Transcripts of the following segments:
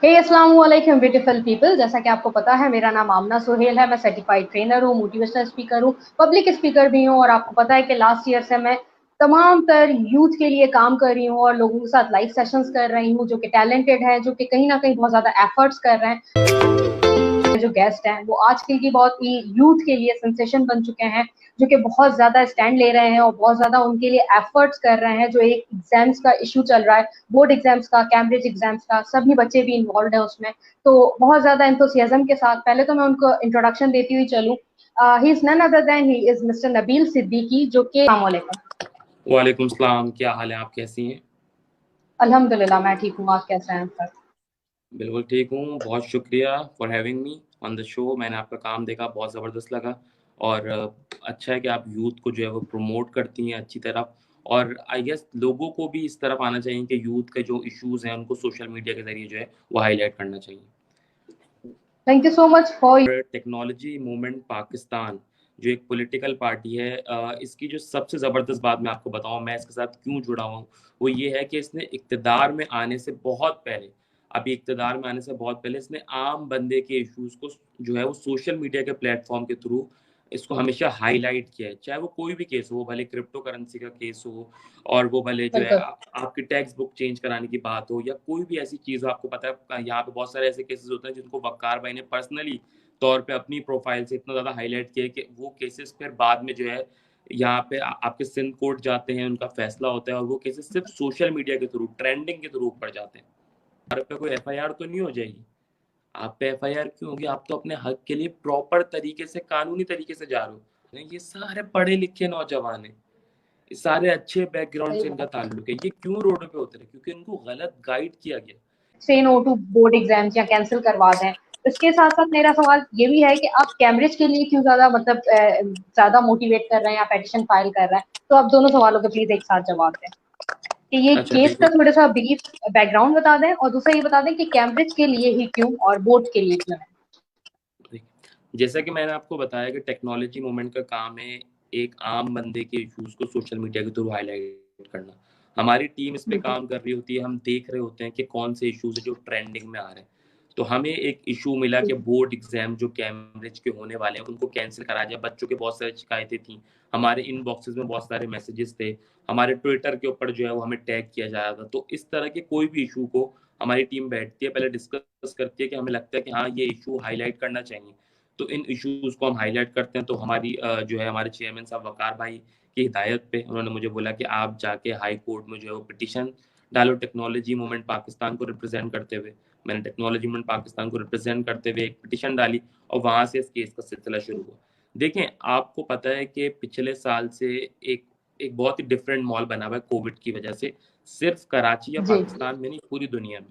हे अस्सलाम वालेकुम beautiful people. जैसा कि आपको पता है मेरा नाम आमना सुहेल है। मैं सर्टिफाइड ट्रेनर हूँ, मोटिवेशनल स्पीकर हूँ, पब्लिक स्पीकर भी हूँ। और आपको पता है कि लास्ट ईयर से मैं तमाम तर यूथ के लिए काम कर रही हूँ और लोगों के साथ लाइव सेशंस कर रही हूँ जो कि टैलेंटेड है, जो कि कहीं ना कहीं बहुत ज्यादा एफर्ट्स कर रहे हैं। जो गेस्ट हैं वो आजकल की बहुत ही यूथ के लिए सेंसेशन बन चुके हैं, जो कि बहुत ज्यादा स्टैंड ले रहे हैं और बहुत ज्यादा उनके लिए एफर्ट्स कर रहे हैं। जो एक एग्जाम्स का इशू चल रहा है, बोर्ड एग्जाम्स का, कैम्ब्रिज एग्जाम्स का, सभी बच्चे भी इन्वॉल्व है उसमें। तो बहुत ज्यादा एंथुसियाज्म के साथ पहले तो मैं उनको इंट्रोडक्शन देती हुई चलूँ। He is none other than he is Mister Nabeel Siddiqui, जो कि अस्सलाम वालेकुम। वालेकुम सलाम। क्या हाल है? आप कैसी हैं? अल्हम्दुलिल्लाह मैं ठीक हूँ, आप कैसे हैं सर? बिल्कुल ठीक हूँ। बहुत शुक्रिया for having me on the show. मैंने आपका काम देखा, बहुत ज़बरदस्त लगा। और अच्छा है कि आप यूथ को जो है वो प्रमोट करती हैं अच्छी तरह। और आई गेस लोगों को भी इस तरफ आना चाहिए कि यूथ के जो इश्यूज़ हैं उनको सोशल मीडिया के ज़रिए जो है वो हाईलाइट करना चाहिए। Thank you so much for. Technology movement Pakistan जो एक पॉलिटिकल पार्टी है, इसकी जो सबसे ज़बरदस्त बात मैं आपको बताऊं, मैं इसके साथ क्यों जुड़ा हूँ, वो ये है कि इसने इक़्तिदार में आने से बहुत पहले, अभी इक़्तिदार में आने से बहुत पहले इसने आम बंदे के इश्यूज़ को जो है वो सोशल मीडिया के प्लेटफॉर्म के थ्रू इसको हमेशा हाईलाइट किया है। चाहे वो कोई भी केस हो, भले क्रिप्टो करेंसी का केस हो, और वो भले जो है बिल्कुल आपकी टैक्स बुक चेंज कराने की बात हो, या कोई भी ऐसी चीज़ हो। आपको पता है यहाँ पे बहुत सारे ऐसे केसेस होते हैं जिनको वक़ार भाई ने पर्सनली तौर पे अपनी प्रोफाइल से इतना ज़्यादा हाईलाइट किया कि वो केसेस फिर बाद में जो है यहाँ पे आपके सिंध कोर्ट जाते हैं, उनका फैसला होता है, और वो केसेस सिर्फ सोशल मीडिया के थ्रू, ट्रेंडिंग के थ्रू ऊपर जाते हैं। आप पे कोई एफआईआर तो नहीं हो जाएगी। आप पे एफआईआर क्यों होगी? आप तो अपने हक के लिए प्रॉपर तरीके से, कानूनी तरीके से जा रहे हो। नहीं, ये सारे पढ़े लिखे नौजवान हैं, ये सारे अच्छे बैकग्राउंड से इनका ताल्लुक है। ये क्यों रोड पे उतरे? क्योंकि इनको गलत गाइड किया गया। से नो टू बोर्ड एग्जाम्स या कैंसिल करवा दें। इसके साथ साथ मेरा सवाल ये भी है कि आप कैम्ब्रिज के लिए क्यों ज्यादा मतलब ज्यादा मोटिवेट कर रहे हैं या पेटिशन फाइल कर रहे हैं? तो आप दोनों सवालों के प्लीज एक साथ जवाब दें कि ये अच्छा, केस का बिल्कुल। थोड़ा सा ब्रीफ बैकग्राउंड बता दें, और दूसरा ये बता दें कि कैम्ब्रिज के लिए ही क्यों और बोर्ड के लिए क्यों जैसा कि मैंने आपको बताया कि टेक्नोलॉजी मूवमेंट का काम है एक आम बंदे के इश्यूज को सोशल मीडिया के थ्रू हाईलाइट करना। हमारी टीम इस पे है। काम कर रही होती है, हम देख रहे होते हैं कि कौन से इश्यूज है जो ट्रेंडिंग में आ रहे हैं। तो हमें एक इशू मिला कि बोर्ड एग्जाम जो कैम्ब्रिज के होने वाले हैं उनको कैंसिल करा जाए। बच्चों के बहुत सारी शिकायतें थी, हमारे इनबॉक्सेस में बहुत सारे मैसेजेस थे, हमारे ट्विटर के ऊपर जो है वो हमें टैग किया जा रहा था। तो इस तरह के कोई भी इशू को हमारी टीम बैठती है, पहले डिस्कस करती है कि हमें लगता है कि हाँ, ये इशू हाईलाइट करना चाहिए। तो इन इश्यूज को हम हाईलाइट करते हैं। तो हमारी जो है हमारे चेयरमैन साहब वकार भाई की हिदायत पे उन्होंने मुझे बोला कि आप जाके हाई कोर्ट में जो है वो पिटीशन डालो टेक्नोलॉजी मूवमेंट पाकिस्तान को रिप्रेजेंट करते हुए। मैंने टेक्नोलॉजी मूवमेंट पाकिस्तान को रिप्रेजेंट करते हुए एक पिटीशन डाली, और वहां से इस केस का सिलसिला शुरू हुआ। देखें, आपको पता है कि पिछले साल से एक एक बहुत ही डिफरेंट मॉल बना हुआ है कोविड की वजह से, सिर्फ कराची या जी, पाकिस्तान में नहीं, पूरी दुनिया में।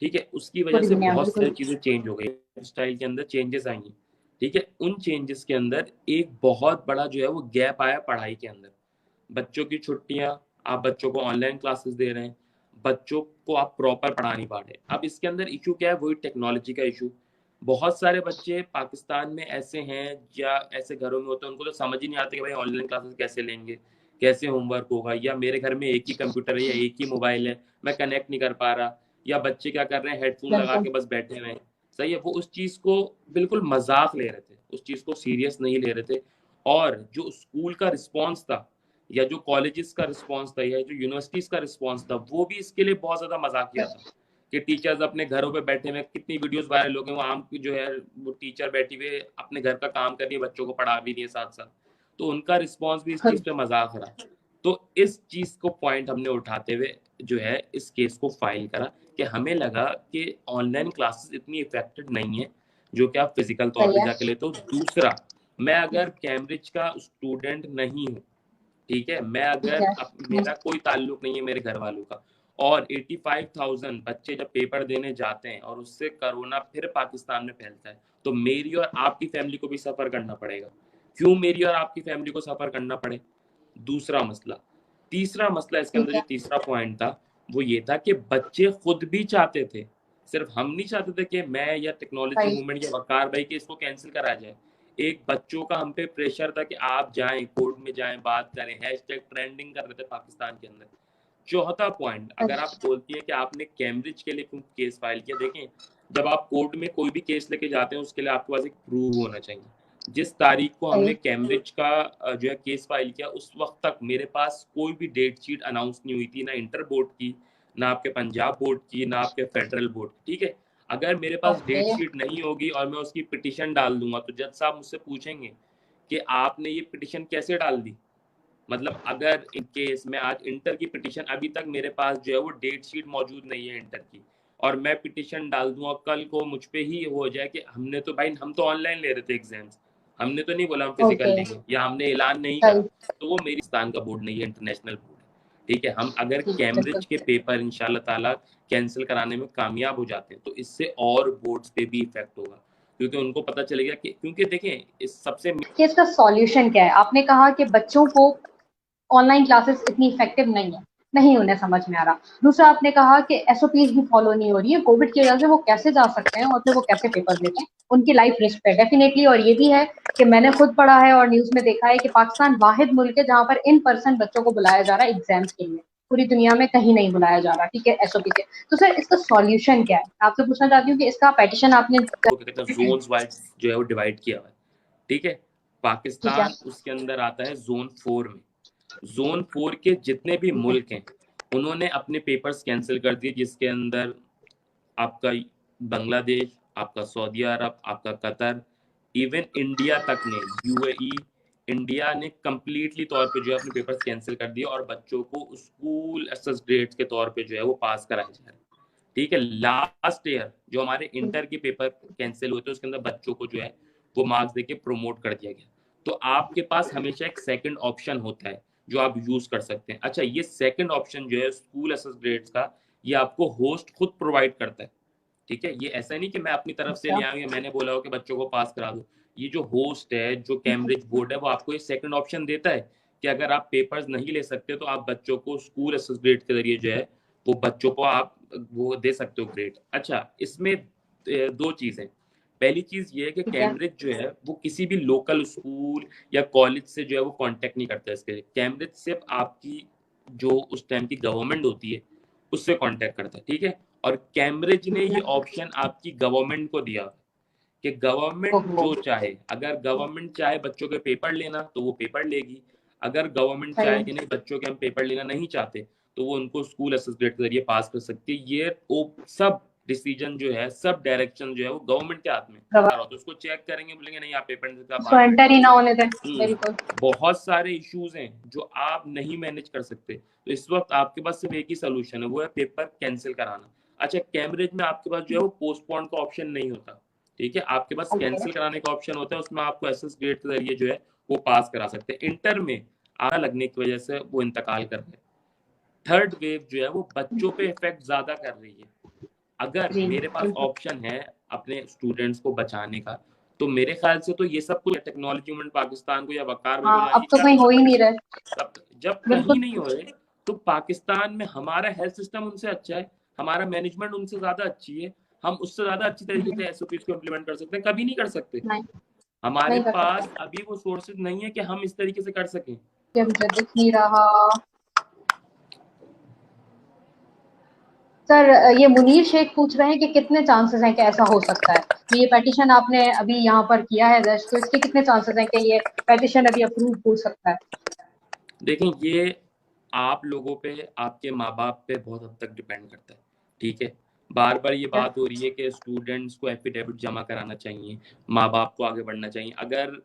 ठीक है, उसकी वजह पूरी से दुनिया में बहुत सारी बिल्कुल। चीजें चेंज हो गई, स्टाइल के अंदर चेंजेस आई हैं। ठीक है, उन चेंजेस के अंदर एक बहुत बड़ा जो है वो गैप आया पढ़ाई के अंदर। बच्चों की छुट्टियां, आप बच्चों को ऑनलाइन क्लासेस दे रहे हैं, बच्चों को आप प्रॉपर पढ़ा नहीं पा रहे। अब इसके अंदर इशू क्या है? वही टेक्नोलॉजी का इशू। बहुत सारे बच्चे पाकिस्तान में ऐसे हैं या ऐसे घरों में होते हैं, उनको तो समझ ही नहीं आता कि भाई ऑनलाइन क्लासेस कैसे लेंगे, कैसे होमवर्क होगा, या मेरे घर में एक ही कंप्यूटर है या एक ही मोबाइल है, मैं कनेक्ट नहीं कर पा रहा। या बच्चे क्या कर रहे हैं, हेडफोन लगा बिल्कुल के बस बैठे हुए हैं। सही है, वो उस चीज़ को बिल्कुल मजाक ले रहे थे, उस चीज़ को सीरियस नहीं ले रहे थे। और जो स्कूल का रिस्पॉन्स था, या जो कॉलेजेस का रिस्पॉन्स था, या जो यूनिवर्सिटीज का रिस्पॉन्स था, वो भी इसके लिए बहुत ज़्यादा मजाकिया था कि टीचर्स अपने घरों पे बैठे हुए, कितनी वीडियोस वायरल हो गई, वो आम जो है वो टीचर बैठी हुए अपने घर का काम कर रही है, बच्चों को पढ़ा भी रही है साथ साथ। तो उनका रिस्पॉन्स भी इस चीज़ पे मजाक रहा। तो इस चीज़ को पॉइंट हमने उठाते हुए जो है इस केस को फाइल करा कि हमें लगा कि ऑनलाइन क्लासेस इतनी इफेक्टिव नहीं है जो कि आप फिजिकल तौर सही पे है। जाके लेते हो। दूसरा, मैं अगर कैम्ब्रिज का स्टूडेंट नहीं हूँ, ठीक है, मैं ठीक अगर है। मेरा कोई ताल्लुक नहीं है मेरे घर वालों का, और 85,000 बच्चे जब पेपर देने जाते हैं और उससे कोरोना फिर पाकिस्तान में फैलता है, तो मेरी और आपकी फैमिली को भी सफर करना पड़ेगा। क्यों मेरी और आपकी फैमिली को सफर करना पड़े? दूसरा मसला। तीसरा मसला इसके अंदर ठीक जो है। तीसरा पॉइंट था, वो ये था कि बच्चे खुद भी चाहते थे, सिर्फ हम नहीं चाहते थे कि मैं या टेक्नोलॉजी सही। मूवमेंट या वकार भाई के इसको कैंसिल करा जाए। एक बच्चों का हम पे प्रेशर था कि आप जाएं, कोर्ट में जाएं, बात करें, हैशटैग ट्रेंडिंग कर रहे थे पाकिस्तान के अंदर। चौथा पॉइंट, अगर आप बोलती है कि आपने कैम्ब्रिज के लिए क्यों केस फाइल किया, देखें जब आप कोर्ट में कोई भी केस लेके जाते हैं उसके लिए आपके पास एक प्रूफ होना चाहिए। जिस तारीख को हमने कैम्ब्रिज का जो है केस फाइल किया, उस वक्त तक मेरे पास कोई भी डेट शीट अनाउंस नहीं हुई थी, ना इंटर बोर्ड की, ना आपके पंजाब बोर्ड की, ना आपके फेडरल बोर्ड की। ठीक है, अगर मेरे पास डेट शीट नहीं होगी और मैं उसकी पिटिशन डाल दूंगा तो जज साहब मुझसे पूछेंगे कि आपने ये पिटिशन कैसे डाल दी। मतलब अगर इन केस में आज इंटर की पिटिशन, अभी तक मेरे पास जो है वो डेट शीट मौजूद नहीं है इंटर की, और मैं पिटिशन डाल दूं और कल को मुझ पे ही हो जाए कि हमने तो भाई, हम तो ऑनलाइन ले रहे थे एग्जाम्स, हमने तो नहीं बोला हम फिजिकल लेंगे, या हमने ऐलान नहीं करा, तो वो मेरी पाकिस्तान का बोर्ड नहीं है, इंटरनेशनल बोर्ड है। ठीक है, हम अगर कैम्ब्रिज के पेपर इंशाल्लाह ताला कैंसिल कराने में कामयाब हो जाते हैं तो इससे और बोर्ड्स पे भी इफेक्ट होगा, क्योंकि उनको पता चलेगा कि, क्योंकि देखें इस सबसे इसका सॉल्यूशन क्या है? आपने कहा कि बच्चों को ऑनलाइन क्लासेस इतनी इफेक्टिव नहीं है, नहीं उन्हें समझ में आ रहा। दूसरा आपने कहा कि एसओपीज भी फॉलो नहीं हो रही है, कोविड की वजह से वो कैसे जा सकते हैं और फिर वो कैसे पेपर देते हैं, उनकी लाइफ रिस्क पे डेफिनेटली। और ये भी है कि मैंने खुद पढ़ा है और न्यूज में देखा है कि पाकिस्तान वाहिद मुल्क है जहां पर इन पर्सन बच्चों को बुलाया जा रहा है एग्जाम्स के लिए, पूरी दुनिया में कहीं नहीं बुलाया जा रहा। ठीक है, एसओपी से। तो सर इसका सॉल्यूशन क्या है? आपसे पूछना चाहती हूँ कि इसका पेटिशन आपने जोन्स वाइज जो है वो डिवाइड किया हुआ है। ठीक है, पाकिस्तान उसके अंदर आता है जोन 4 में। जोन 4 के जितने भी मुल्क हैं उन्होंने अपने पेपर्स कैंसिल कर दिए, जिसके अंदर आपका बांग्लादेश, आपका सऊदी अरब, आपका कतर, इवन इंडिया तक ने, यूएई, इंडिया ने कंप्लीटली तौर पे जो है अपने पेपर्स कैंसिल कर दिए और बच्चों को स्कूल असेस ग्रेड्स के तौर पे जो है वो पास कराए जा रहे हैं। ठीक है, लास्ट ईयर जो हमारे इंटर के पेपर कैंसिल हुए थे उसके अंदर बच्चों को जो है वो मार्क्स देके प्रमोट कर दिया गया। तो आपके पास हमेशा एक सेकंड ऑप्शन होता है जो आप यूज कर सकते हैं। अच्छा, ये सेकंड ऑप्शन जो है स्कूल असेस ग्रेड्स का, ये आपको होस्ट खुद प्रोवाइड करता है। ठीक है, ये ऐसा नहीं कि मैं अपनी तरफ से ले आऊँ, मैंने बोला हो कि बच्चों को पास करा दो। ये जो होस्ट है, जो कैम्ब्रिज बोर्ड है, वो आपको ये सेकंड ऑप्शन देता है कि अगर आप पेपर्स नहीं ले सकते तो आप बच्चों को स्कूल असेस ग्रेड के जरिए जो है वो बच्चों को आप वो दे सकते हो ग्रेड। अच्छा, इसमें दो चीजें। पहली चीज ये है कि कैम्ब्रिज जो है वो किसी भी लोकल स्कूल या कॉलेज से जो है वो कांटेक्ट नहीं करता है। इसके लिए कैम्ब्रिज सिर्फ आपकी जो उस टाइम की गवर्नमेंट होती है उससे कांटेक्ट करता है। ठीक है, और कैम्ब्रिज ने ये ऑप्शन आपकी गवर्नमेंट को दिया कि गवर्नमेंट जो चाहे, अगर गवर्नमेंट चाहे बच्चों के पेपर लेना तो वो पेपर लेगी, अगर गवर्नमेंट चाहे कि नहीं बच्चों के हम पेपर लेना नहीं चाहते तो वो उनको स्कूल असेसमेंट के जरिए पास कर सकती है। ये वो सब डिसीजन जो है, सब डायरेक्शन जो है वो गवर्नमेंट के हाथ में, तो उसको चेक करेंगे, बोलेंगे नहीं आप पेपर का एंटर ही ना होने दें। बिल्कुल, बहुत सारे इश्यूज हैं जो आप नहीं मैनेज कर सकते, तो इस वक्त आपके पास सिर्फ एक ही सोल्यूशन है, वो है पेपर कैंसिल कराना। अच्छा, कैम्ब्रिज में आपके पास जो है वो पोस्टपोन का ऑप्शन नहीं होता। ठीक है, आपके पास कैंसिल कराने का ऑप्शन होता है, उसमें आपको एसएस ग्रेड के जरिए जो है वो पास करा सकते हैं। इंटर में आगा लगने की वजह से वो इंतकाल कर रहे हैं। थर्ड वेव जो है वो बच्चों पे इफेक्ट ज्यादा कर रही है। अगर मेरे पास ऑप्शन है अपने स्टूडेंट्स को बचाने का तो मेरे ख्याल से तो ये सब कुछ टेक्नोलॉजी मूवमेंट पाकिस्तान को या वकार में अब तो कहीं हो ही नहीं रहे। जब कहीं नहीं हो रहे तो पाकिस्तान में हमारा हेल्थ सिस्टम उनसे अच्छा है, हमारा मैनेजमेंट उनसे ज्यादा अच्छी है, हम उससे ज्यादा अच्छी तरीके से एसओपीज को इम्प्लीमेंट कर सकते हैं, कभी नहीं कर सकते। हमारे पास अभी वो सोर्सेज नहीं है कि हम इस तरीके से कर सकें। मुझे दिख नहीं रहा। सर ये मुनीर शेख पूछ रहे हैं कि कितने चांसेस हैं कि ऐसा हो सकता है। तो ये पेटिशन आपने अभी यहाँ पर किया है दर्ज, तो इसके कितने चांसेस हैं कि ये पेटिशन अभी अप्रूव हो सकता है? देखें, ये आप लोगों पे, आपके माँ बाप पे बहुत हद तक डिपेंड करता है। ठीक है, बार बार ये बात हो रही है कि स्टूडेंट्स को एफिडेविट जमा कराना चाहिए, माँ बाप को आगे बढ़ना चाहिए। अगर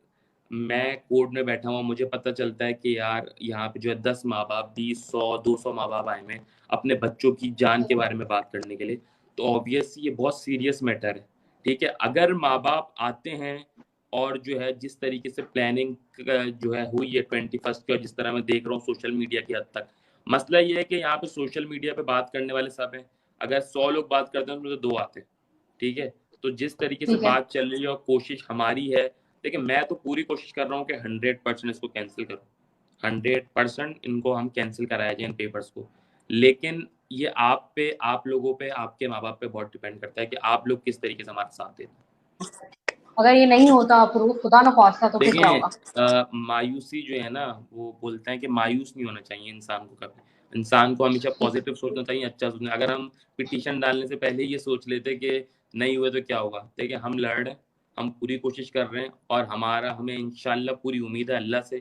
मैं कोर्ट में बैठा हुआ, मुझे पता चलता है कि यार यहाँ पे जो है 10 माँ बाप, 20, 100, 200 माँ बाप आए हुए अपने बच्चों की जान के बारे में बात करने के लिए, तो ऑब्वियस ये बहुत सीरियस मैटर है। ठीक है, अगर माँ बाप आते हैं और जो है जिस तरीके से प्लानिंग जो है हुई है 21st की, और जिस तरह मैं देख रहा हूँ सोशल मीडिया की हद तक, मसला ये है कि यहाँ पे सोशल मीडिया पे बात करने वाले सब हैं, अगर 100 लोग बात करते हैं उसमें तो 2 आते हैं। ठीक है, तो जिस तरीके से बात चल रही है और कोशिश हमारी है, देखिए मैं तो पूरी कोशिश कर रहा हूँ कि 100% इसको कैंसिल करूँ, 100% इनको हम कैंसिल कराया जाए इन पेपर्स को। लेकिन ये आप पे, आप लोगों पे, आपके माँ बाप पे बहुत डिपेंड करता है कि आप लोग किस तरीके से हमारे साथ देते हैं। अगर ये नहीं होता अप्रूव, खुदा न ख्वास्ता, तो फिर क्या होगा? मायूसी जो है ना, वो बोलते हैं कि मायूस नहीं होना चाहिए इंसान को कभी। इंसान को हमेशा पॉजिटिव सोचना चाहिए, अच्छा सोचना। अगर हम पिटीशन डालने से पहले ये सोच लेते कि नहीं हुए तो क्या होगा, देखिए हम लड़ रहे हैं, हम पूरी कोशिश कर रहे हैं, और हमें इंशाल्लाह पूरी उम्मीद है अल्लाह से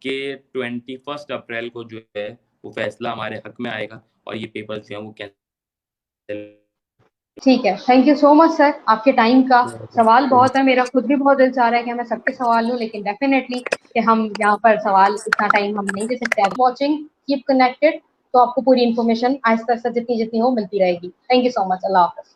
कि 21 अप्रैल को जो है वो फैसला हमारे हक में आएगा और ये पेपर जो है वो कैंसिल। ठीक है, thank you so much sir आपके टाइम का। सवाल बहुत है, मेरा खुद भी बहुत दिल चाह रहा है कि मैं सबके सवाल लूं, लेकिन डेफिनेटली कि हम यहाँ पर सवाल इतना टाइम हम नहीं दे सकते। वॉचिंग, कीप कनेक्टेड, तो आपको पूरी इन्फॉर्मेशन आहिस्ता आहिस्ता जितनी जितनी हो मिलती रहेगी। थैंक यू सो मच, अल्लाह हाफ़िज़।